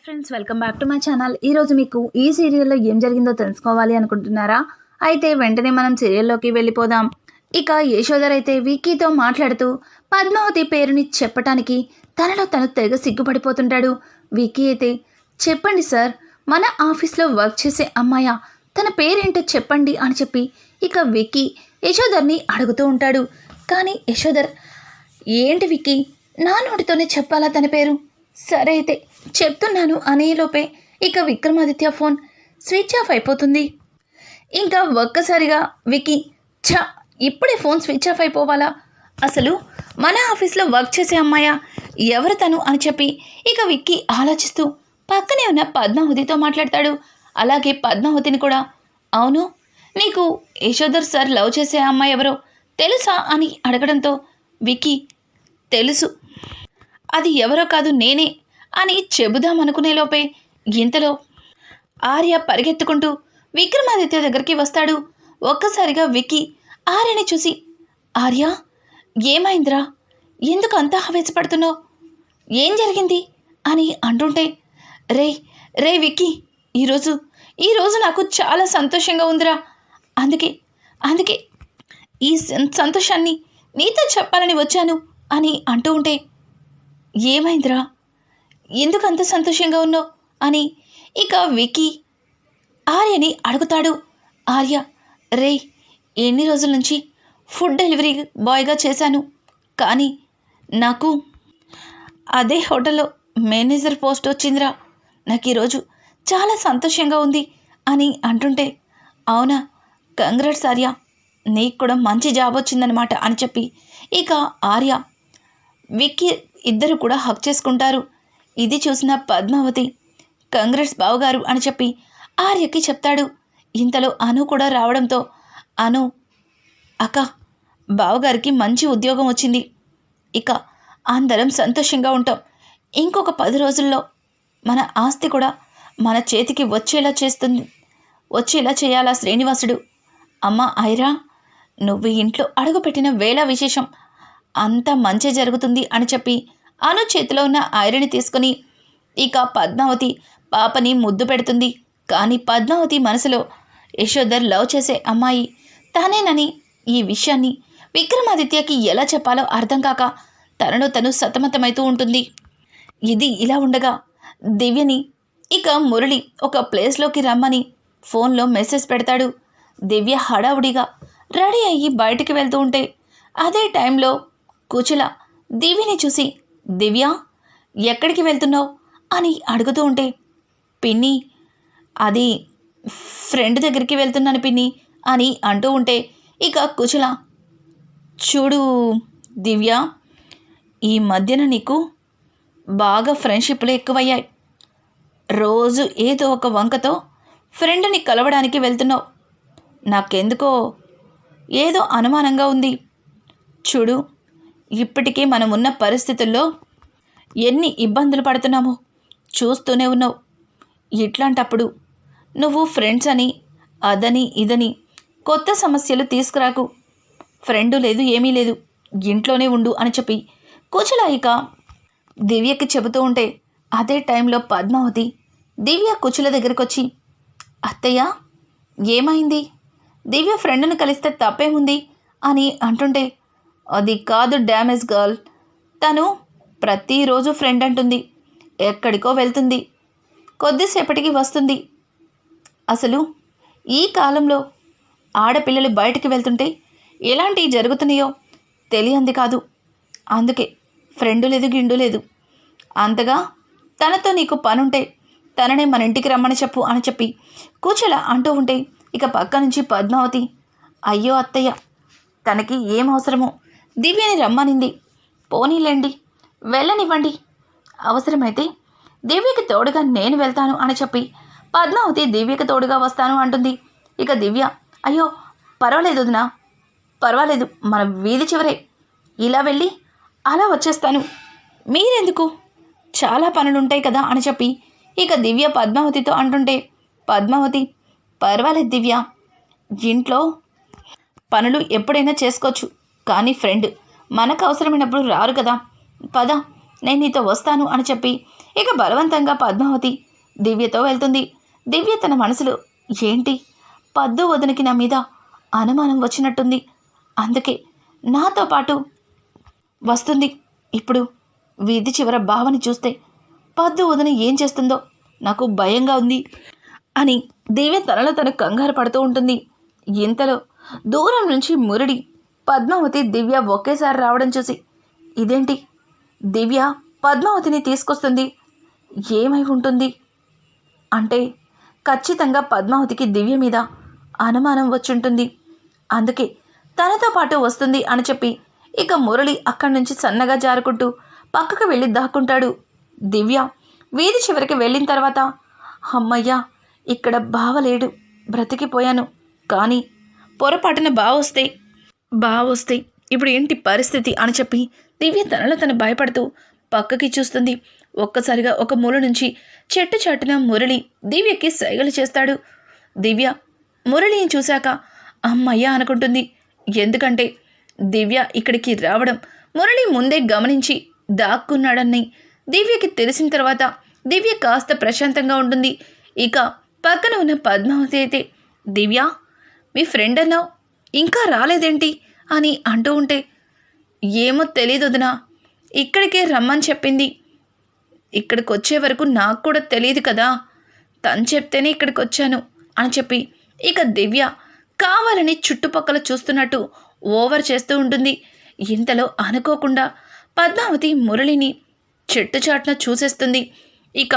Friends, welcome back to my channel. ఈరోజు మీకు ఈ సీరియల్లో ఏం జరిగిందో తెలుసుకోవాలి అనుకుంటున్నారా? అయితే వెంటనే మనం సీరియల్లోకి వెళ్ళిపోదాం. ఇక యశోధర్ అయితే విక్కీతో మాట్లాడుతూ పద్మావతి పేరుని చెప్పటానికి తనలో తను తెగ సిగ్గుపడిపోతుంటాడు. విక్కీ అయితే, చెప్పండి సార్, మన ఆఫీస్లో వర్క్ చేసే అమ్మాయ, తన పేరేంటో చెప్పండి అని చెప్పి ఇక విక్కీ యశోధర్ని అడుగుతూ ఉంటాడు. కానీ యశోధర్, ఏంటి విక్కీ, నా నోటితోనే చెప్పాలా తన పేరు? సరే అయితే చెప్తున్నాను అనేలోపే ఇక విక్రమాదిత్య ఫోన్ స్విచ్ ఆఫ్ అయిపోతుంది. ఇంకా ఒక్కసారిగా విక్కీ, ఇప్పుడే ఫోన్ స్విచ్ ఆఫ్ అయిపోవాలా? అసలు మన ఆఫీస్లో వర్క్ చేసే అమ్మాయా, ఎవరు తను అని చెప్పి ఇక విక్కీ ఆలోచిస్తూ పక్కనే ఉన్న పద్మావతితో మాట్లాడతాడు. అలాగే పద్మావతిని కూడా, అవును, నీకు యశోధర్ సార్ లవ్ చేసే అమ్మాయి ఎవరో తెలుసా అని అడగడంతో విక్కీ, తెలుసు, అది ఎవరో కాదు నేనే అని చెబుదామనుకునే లోపే ఇంతలో ఆర్య పరిగెత్తుకుంటూ విక్రమాదిత్య దగ్గరికి వస్తాడు. ఒక్కసారిగా విక్కీ ఆర్యని చూసి, ఆర్య, ఏమైందిరా, ఎందుకు అంత ఆవేశపడుతున్నావు, ఏం జరిగింది అని అంటుంటే, రే విక్కీ, ఈరోజు నాకు చాలా సంతోషంగా ఉందిరా, అందుకే ఈ సంతోషాన్ని నీతో చెప్పాలని వచ్చాను అని అంటూ ఉంటే, ఏమైందిరా, ఎందుకు అంత సంతోషంగా ఉన్నావు అని ఇక విక్కీ ఆర్యని అడుగుతాడు. ఆర్య, ఎన్ని రోజుల నుంచి ఫుడ్ డెలివరీ బాయ్గా చేశాను, కానీ నాకు అదే హోటల్లో మేనేజర్ పోస్ట్ వచ్చిందిరా, నాకు ఈరోజు చాలా సంతోషంగా ఉంది అని అంటుంటే, అవునా, కంగ్రాట్స్ ఆర్య, నీకు కూడా మంచి జాబ్ వచ్చిందనమాట అని చెప్పి ఇక ఆర్య విక్కీ ఇద్దరు కూడా హక్ చేసుకుంటారు. ఇది చూసిన పద్మావతి, కంగ్రాట్స్ బావగారు అని చెప్పి ఆర్యకి చెప్తాడు. ఇంతలో అను కూడా రావడంతో, అను, అక్క, బావగారికి మంచి ఉద్యోగం వచ్చింది, ఇక అందరం సంతోషంగా ఉంటాం, ఇంకొక 10 రోజుల్లో మన ఆస్తి కూడా మన చేతికి వచ్చేలా చేయాలా శ్రీనివాసుడు. అమ్మ ఐరా, నువ్వు ఇంట్లో అడుగుపెట్టిన వేళ విశేషం, అంత మంచి జరుగుతుంది అని చెప్పి అను చేతిలో ఉన్న ఐరని తీసుకుని ఇక పద్మావతి పాపని ముద్దు పెడుతుంది. కానీ పద్మావతి మనసులో యశోధర్ లవ్ చేసే అమ్మాయి తానేనని ఈ విషయాన్ని విక్రమాదిత్యకి ఎలా చెప్పాలో అర్థం కాక తనలో తను సతమతమవుతూ ఉంటుంది. ఇది ఇలా ఉండగా దివ్యని ఇక మురళి ఒక ప్లేస్లోకి రమ్మని ఫోన్లో మెసేజ్ పెడతాడు. దివ్య హడావుడిగా రెడీ అయ్యి బయటికి వెళ్తూ ఉంటే అదే టైంలో కుచల దివ్యని చూసి, దివ్య, ఎక్కడికి వెళ్తున్నావు అని అడుగుతూ ఉంటే, పిన్ని, అది ఫ్రెండ్ దగ్గరికి వెళ్తున్నాను పిన్ని అని అంటూ ఉంటే ఇక కుచల, చూడు దివ్య, ఈ మధ్యన నీకు బాగా ఫ్రెండ్షిప్లు ఎక్కువయ్యాయి, రోజు ఏదో ఒక వంకతో ఫ్రెండ్ని కలవడానికి వెళ్తున్నావు, నాకెందుకో ఏదో అనుమానంగా ఉంది. చూడు, ఇప్పటికే మనం ఉన్న పరిస్థితుల్లో ఎన్ని ఇబ్బందులు పడుతున్నామో చూస్తూనే ఉన్నావు, ఇట్లాంటప్పుడు నువ్వు ఫ్రెండ్స్ అని అదని ఇదని కొత్త సమస్యలు తీసుకురాకు, ఫ్రెండు లేదు ఏమీ లేదు, ఇంట్లోనే ఉండు అని చెప్పి కుచల ఇక దివ్యకి చెబుతూ ఉంటే అదే టైంలో పద్మావతి దివ్య కుచల దగ్గరికి వచ్చి, అత్తయ్య, ఏమైంది, దివ్య ఫ్రెండ్ని కలిస్తే తప్పేముంది అని అంటుంటే, అది కాదు డ్యామేజ్ గర్ల్, తను ప్రతిరోజు ఫ్రెండ్ అంటుంది, ఎక్కడికో వెళ్తుంది, కొద్దిసేపటికి వస్తుంది, అసలు ఈ కాలంలో ఆడపిల్లలు బయటికి వెళ్తుంటే ఎలాంటివి జరుగుతున్నాయో తెలియంది కాదు, అందుకే ఫ్రెండు లేదు గిండు లేదు, అంతగా తనతో నీకు పనుంటే తననే మన ఇంటికి రమ్మని చెప్పు అని చెప్పి కూచల అంటూ ఉంటే ఇక పక్క నుంచి పద్మావతి, అయ్యో అత్తయ్య, తనకి ఏం అవసరమో దివ్యని రమ్మనింది, పోనీలేండి, వెళ్ళనివ్వండి, అవసరమైతే దివ్యకి తోడుగా నేను వెళ్తాను అని చెప్పి పద్మావతి దివ్యకి తోడుగా వస్తాను అంటుంది. ఇక దివ్య, అయ్యో పర్వాలేదు వదినా, పర్వాలేదు, మన వీధి చివరే, ఇలా వెళ్ళి అలా వచ్చేస్తాను, మీరెందుకు, చాలా పనులుంటాయి కదా అని చెప్పి ఇక దివ్య పద్మావతితో అంటుంటే, పద్మావతి, పర్వాలేదు దివ్య, ఇంట్లో పనులు ఎప్పుడైనా చేసుకోవచ్చు, కానీ ఫ్రెండ్ మనకు అవసరమైనప్పుడు రారు కదా, పద, నేను నీతో వస్తాను అని చెప్పి ఇక బలవంతంగా పద్మావతి దివ్యతో వెళ్తుంది. దివ్య తన మనసులో ఏంటి పద్దు వదనికి నా మీద అనుమానం వచ్చినట్టుంది, అందుకే నాతో పాటు వస్తుంది. ఇప్పుడు వీధి చివర బావని చూస్తే పద్దు వదిన ఏం చేస్తుందో నాకు భయంగా ఉంది అని దివ్య తనలో తన కంగారు పడుతూ ఉంటుంది. ఇంతలో దూరం నుంచి మురళి పద్మావతి దివ్య ఒకేసారి రావడం చూసి ఇదేంటి దివ్య పద్మావతిని తీసుకొస్తుంది, ఏమై ఉంటుంది అంటే ఖచ్చితంగా పద్మావతికి దివ్య మీద అనుమానం వచ్చుంటుంది, అందుకే తనతో పాటు వస్తుంది అని చెప్పి ఇక మురళి అక్కడి నుంచి సన్నగా జారుకుంటూ పక్కకు వెళ్ళి దాక్కుంటాడు. దివ్య వీధి చివరికి వెళ్ళిన తర్వాత అమ్మయ్యా ఇక్కడ బావలేడు, బ్రతికిపోయాను. కానీ పొరపాటున బావొస్తే ఇప్పుడు ఏంటి పరిస్థితి అని చెప్పి దివ్య తనలో తను భయపడుతూ పక్కకి చూస్తుంది. ఒక్కసారిగా ఒక మూల నుంచి చెట్టు చాటున మురళి దివ్యకి సైగలు చేస్తాడు. దివ్య మురళిని చూశాక అమ్మయ్య అనుకుంటుంది. ఎందుకంటే దివ్య ఇక్కడికి రావడం మురళి ముందే గమనించి దాక్కున్నాడని దివ్యకి తెలిసిన తర్వాత దివ్య కాస్త ప్రశాంతంగా ఉంటుంది. ఇక పక్కన ఉన్న పద్మావతి అయితే దివ్య మీ ఫ్రెండ్ అన్నావు ఇంకా రాలేదేంటి అని అంటూ ఉంటే ఏమో తెలీదు వదినా, ఇక్కడికే రమ్మని చెప్పింది, ఇక్కడికి వచ్చే వరకు నాకు కూడా తెలియదు కదా, తను చెప్తేనే ఇక్కడికి వచ్చాను అని చెప్పి ఇక దివ్య కావాలని చుట్టుపక్కల చూస్తున్నట్టు ఓవర్ చేస్తూ ఉంటుంది. ఇంతలో అనుకోకుండా పద్మావతి మురళిని చెట్టు చాటున చూసేస్తుంది. ఇక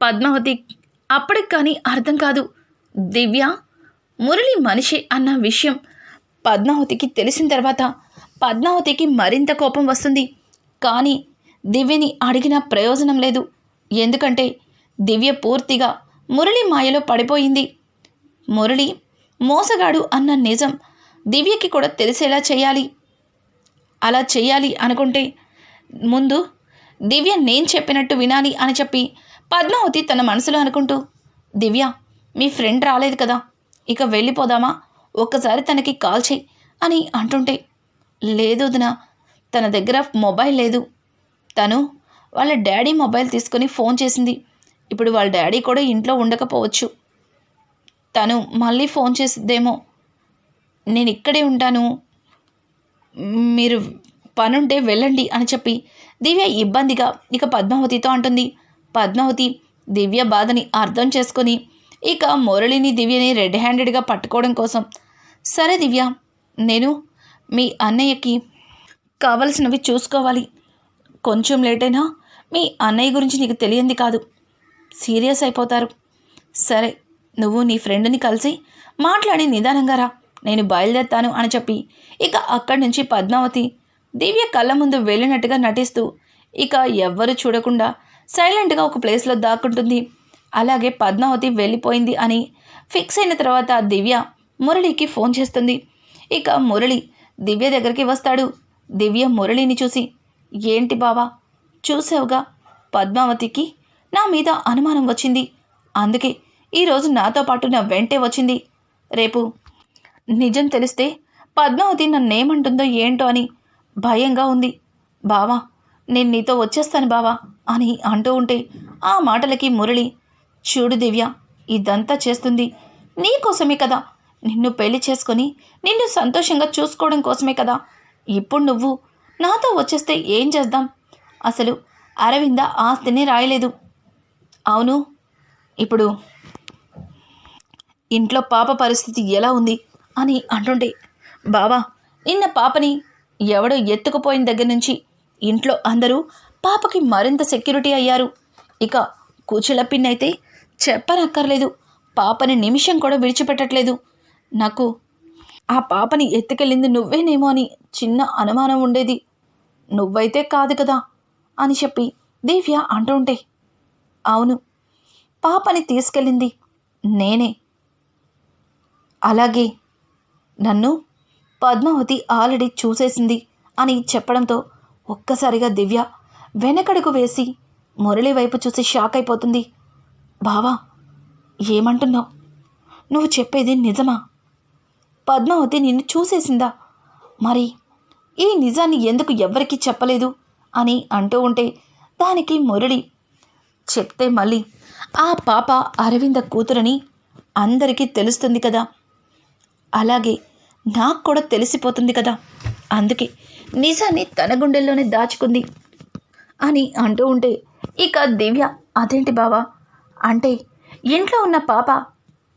పద్మావతి అప్పటికి కానీ అర్థం కాదు, దివ్య మురళి మనిషి అన్న విషయం పద్మావతికి తెలిసిన తర్వాత పద్మావతికి మరింత కోపం వస్తుంది. కానీ దివ్యని అడిగిన ప్రయోజనం లేదు, ఎందుకంటే దివ్య పూర్తిగా మురళి మాయలో పడిపోయింది. మురళి మోసగాడు అన్న నిజం దివ్యకి కూడా తెలిసేలా చేయాలి. అలా చేయాలి అనుకుంటే ముందు దివ్య నేను చెప్పినట్టు వినాలి అని చెప్పి పద్మావతి తన మనసులో అనుకుంటూ దివ్య మీ ఫ్రెండ్ రాలేదు కదా, ఇక వెళ్ళిపోదామా, ఒక్కసారి తనకి కాల్ చేయి అని అంటుంటే లేదు వదినా, తన దగ్గర మొబైల్ లేదు, తను వాళ్ళ డాడీ మొబైల్ తీసుకొని ఫోన్ చేసింది, ఇప్పుడు వాళ్ళ డాడీ కూడా ఇంట్లో ఉండకపోవచ్చు, తను మళ్ళీ ఫోన్ చేసిద్దేమో, నేను ఇక్కడే ఉంటాను, మీరు పనుంటే వెళ్ళండి అని చెప్పి దివ్య ఇబ్బందిగా ఇక పద్మావతితో అంటుంది. పద్మావతి దివ్య బాధని అర్థం చేసుకొని ఇక మురళిని దివ్యని రెడ్ హ్యాండెడ్గా పట్టుకోవడం కోసం సరే దివ్య, నేను మీ అన్నయ్యకి కావలసినవి చూసుకోవాలి, కొంచెం లేట్ అయినా మీ అన్నయ్య గురించి నీకు తెలియంది కాదు, సీరియస్ అయిపోతారు, సరే నువ్వు నీ ఫ్రెండ్ని కలిసి మాట్లాడి నిదానంగా రా, నేను బయలుదేరుతాను అని చెప్పి ఇక అక్కడి నుంచి పద్మావతి దివ్య కళ్ళ ముందు వెళ్ళినట్టుగా నటిస్తూ ఇక ఎవ్వరూ చూడకుండా సైలెంట్గా ఒక ప్లేస్లో దాక్కుంటుంది. అలాగే పద్మావతి వెళ్ళిపోయింది అని ఫిక్స్ అయిన తర్వాత దివ్య మురళికి ఫోన్ చేస్తుంది. ఇక మురళి దివ్య దగ్గరికి వస్తాడు. దివ్య మురళిని చూసి ఏంటి బావా, చూసావుగా పద్మావతికి నా మీద అనుమానం వచ్చింది, అందుకే ఈరోజు నాతో పాటు నా వెంటే వచ్చింది, రేపు నిజం తెలిస్తే పద్మావతి నన్నేమంటుందో ఏంటో అని భయంగా ఉంది, బావా నేను నీతో వచ్చేస్తాను బావా అని అంటూ ఉంటే ఆ మాటలకి మురళి చూడు దివ్య, ఇదంతా చేస్తుంది నీకోసమే కదా, నిన్ను పెళ్లి చేసుకొని నిన్ను సంతోషంగా చూసుకోవడం కోసమే కదా, ఇప్పుడు నువ్వు నాతో వచ్చేస్తే ఏం చేద్దాం, అసలు అరవింద ఆస్తిని రాయలేదు, అవును ఇప్పుడు ఇంట్లో పాప పరిస్థితి ఎలా ఉంది అని అంటుంటే బావా నిన్న పాపని ఎవడో ఎత్తుకుపోయిన దగ్గర నుంచి ఇంట్లో అందరూ పాపకి మరింత సెక్యూరిటీ అయ్యారు, ఇక కూచుల పిన్నైతే చెప్పనక్కర్లేదు, పాపని నిమిషం కూడా విడిచిపెట్టట్లేదు, నాకు ఆ పాపని ఎత్తుకెళ్ళింది నువ్వేనేమో అని చిన్న అనుమానం ఉండేది, నువ్వైతే కాదు కదా అని చెప్పి దివ్య అంటుంటే అవును పాపని తీసుకెళ్ళింది నేనే, అలాగే నన్ను పద్మావతి ఆల్రెడీ చూసేసింది అని చెప్పడంతో ఒక్కసారిగా దివ్య వెనకడుగు వేసి మురళి వైపు చూసి షాక్ అయిపోతుంది. బావా ఏమంటున్నావు, నువ్వు చెప్పేది నిజమా, పద్మావతి నిన్ను చూసేసిందా, మరి ఈ నిజాన్ని ఎందుకు ఎవ్వరికీ చెప్పలేదు అని అంటూ ఉంటే దానికి మురళి చెప్తే మళ్ళీ ఆ పాప అరవింద కూతురని అందరికీ తెలుస్తుంది కదా, అలాగే నాకు కూడా తెలిసిపోతుంది కదా, అందుకే నిజాన్ని తన గుండెల్లోనే దాచుకుంది అని అంటూ ఉంటే ఇక దివ్య అదేంటి బావా, అంటే ఇంట్లో ఉన్న పాప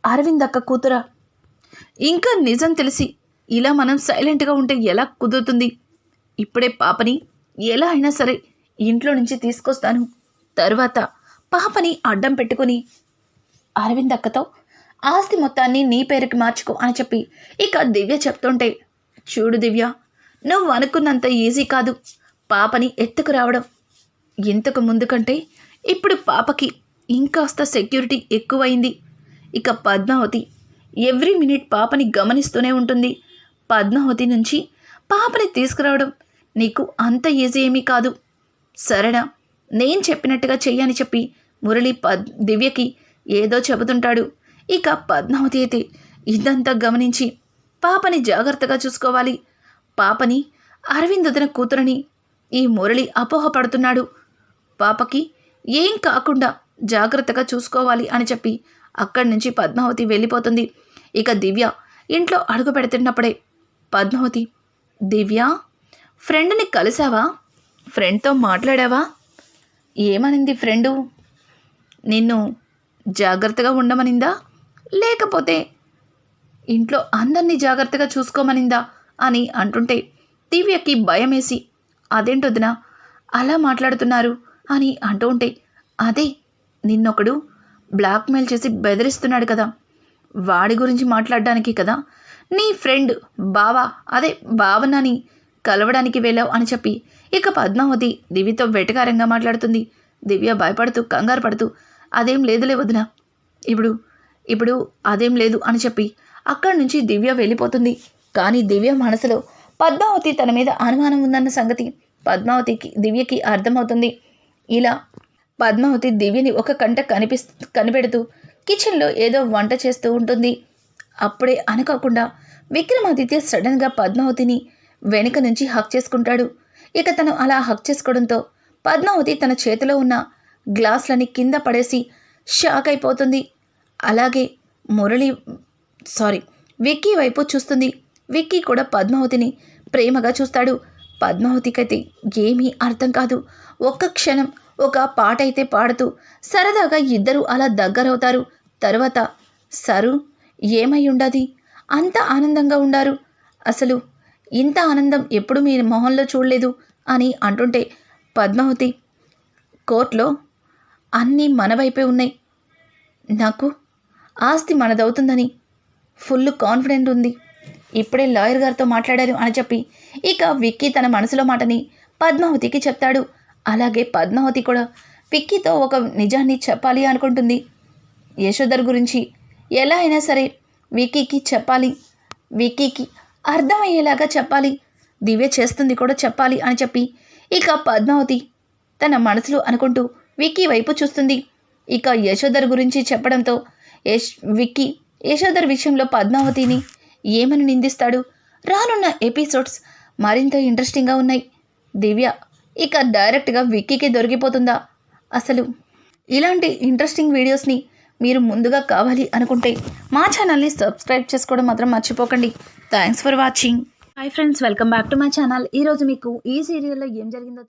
అరవింద్ అక్క కూతురా? ఇంకా నిజం తెలిసి ఇలా మనం సైలెంట్గా ఉంటే ఎలా కుదురుతుంది? ఇప్పుడే పాపని ఎలా అయినా సరే ఇంట్లో నుంచి తీసుకొస్తాను, తరువాత పాపని అడ్డం పెట్టుకుని అరవింద్ అక్కతో ఆస్తి మొత్తాన్ని నీ పేరుకి మార్చుకో అని చెప్పి ఇక దివ్య చెప్తుంటే, చూడు దివ్య, నువ్వు అనుకున్నంత ఈజీ కాదు పాపని ఎత్తుకురావడం. ఇంతకు ముందు కంటే ఇప్పుడు పాపకి ఇంకాస్త సెక్యూరిటీ ఎక్కువైంది. ఇక పద్మావతి ఎవ్రీ మినిట్ పాపని గమనిస్తూనే ఉంటుంది. పద్మావతి నుంచి పాపని తీసుకురావడం నీకు అంత ఈజీ ఏమీ కాదు. సరేనా, నేను చెప్పినట్టుగా చెయ్యని చెప్పి మురళి దివ్యకి ఏదో చెబుతుంటాడు. ఇక పద్మావతి అయితే ఇదంతా గమనించి పాపని జాగ్రత్తగా చూసుకోవాలి, పాపని అరవింద్ వదిన కూతురని ఈ మురళి అపోహపడుతున్నాడు, పాపకి ఏం కాకుండా జాగ్రత్తగా చూసుకోవాలి అని చెప్పి అక్కడి నుంచి పద్మావతి వెళ్ళిపోతుంది. ఇక దివ్య ఇంట్లో అడుగు పెడుతున్నప్పుడే పద్మావతి, దివ్య, ఫ్రెండ్ని కలిసావా? ఫ్రెండ్తో మాట్లాడావా? ఏమనింది ఫ్రెండు? నిన్ను జాగ్రత్తగా ఉండమనిందా, లేకపోతే ఇంట్లో అందరినీ జాగ్రత్తగా చూసుకోమనిందా అని అంటుంటే దివ్యకి భయమేసి, అదేంటొదినా అలా మాట్లాడుతున్నారు అని అంటూ ఉంటే, అదే నిన్నొకడు బ్లాక్మెయిల్ చేసి బెదిరిస్తున్నాడు కదా, వాడి గురించి మాట్లాడడానికి కదా నీ ఫ్రెండ్ భావనని కలవడానికి వెళ్ళావు అని చెప్పి ఇక పద్మావతి దివ్యతో వెటకారంగా మాట్లాడుతుంది. దివ్య భయపడుతూ కంగారు పడుతూ, అదేం లేదులే వదిన, ఇప్పుడు అదేం లేదు అని చెప్పి అక్కడి నుంచి దివ్య వెళ్ళిపోతుంది. కానీ దివ్య మనసులో పద్మావతి తన మీద అనుమానం ఉందన్న సంగతి దివ్యకి అర్థమవుతుంది. ఇలా పద్మావతి దివ్యని ఒక కంట కనిపెడుతూ కిచెన్లో ఏదో వంట చేస్తూ ఉంటుంది. అప్పుడే అనుకోకుండా విక్రమాదిత్య సడన్గా పద్మావతిని వెనుక నుంచి హక్ చేసుకుంటాడు. ఇక తను అలా హక్ చేసుకోవడంతో పద్మావతి తన చేతిలో ఉన్న గ్లాసులని కింద పడేసి షాక్ అయిపోతుంది. అలాగే విక్కీ వైపు చూస్తుంది. విక్కీ కూడా పద్మావతిని ప్రేమగా చూస్తాడు. పద్మావతికైతే ఏమీ అర్థం కాదు. ఒక్క క్షణం ఒక పాట అయితే పాడుతూ సరదాగా ఇద్దరు అలా దగ్గరవుతారు. తర్వాత సరు ఏమై ఉండది, అంత ఆనందంగా ఉండారు, అసలు ఇంత ఆనందం ఎప్పుడు మీ మొహంలో చూడలేదు అని అంటుంటే పద్మావతి, కోర్టులో అన్నీ మన వైపే ఉన్నాయి, నాకు ఆస్తి మనదవుతుందని ఫుల్ కాన్ఫిడెంట్ ఉంది, ఇప్పుడే లాయర్ గారితో మాట్లాడారు అని చెప్పి ఇక విక్కీ తన మనసులో మాటని పద్మావతికి చెప్తాడు. అలాగే పద్మావతి కూడా విక్కీతో ఒక నిజాన్ని చెప్పాలి అనుకుంటుంది. యశోధర్ గురించి ఎలా అయినా సరే విక్కీకి చెప్పాలి, విక్కీకి అర్థమయ్యేలాగా చెప్పాలి, దివ్య చేస్తుంది కూడా చెప్పాలి అని చెప్పి ఇక పద్మావతి తన మనసులో అనుకుంటూ విక్కీ వైపు చూస్తుంది. ఇక యశోధర్ గురించి చెప్పడంతో విక్కీ యశోధర్ విషయంలో పద్మావతిని ఏమని నిందిస్తాడు? రానున్న ఎపిసోడ్స్ మరింత ఇంట్రెస్టింగ్గా ఉన్నాయి. దివ్య ఇక డైరెక్ట్గా విక్కీకి దొరికిపోతుందా? అసలు ఇలాంటి ఇంట్రెస్టింగ్ వీడియోస్ని మీరు ముందుగా కావాలి అనుకుంటే మా ఛానల్ని సబ్స్క్రైబ్ చేసుకోవడం మాత్రం మర్చిపోకండి. Thanks for watching. Hi friends, welcome back to my channel. ఈరోజు మీకు ఈ సీరియల్లో ఏం జరిగిందో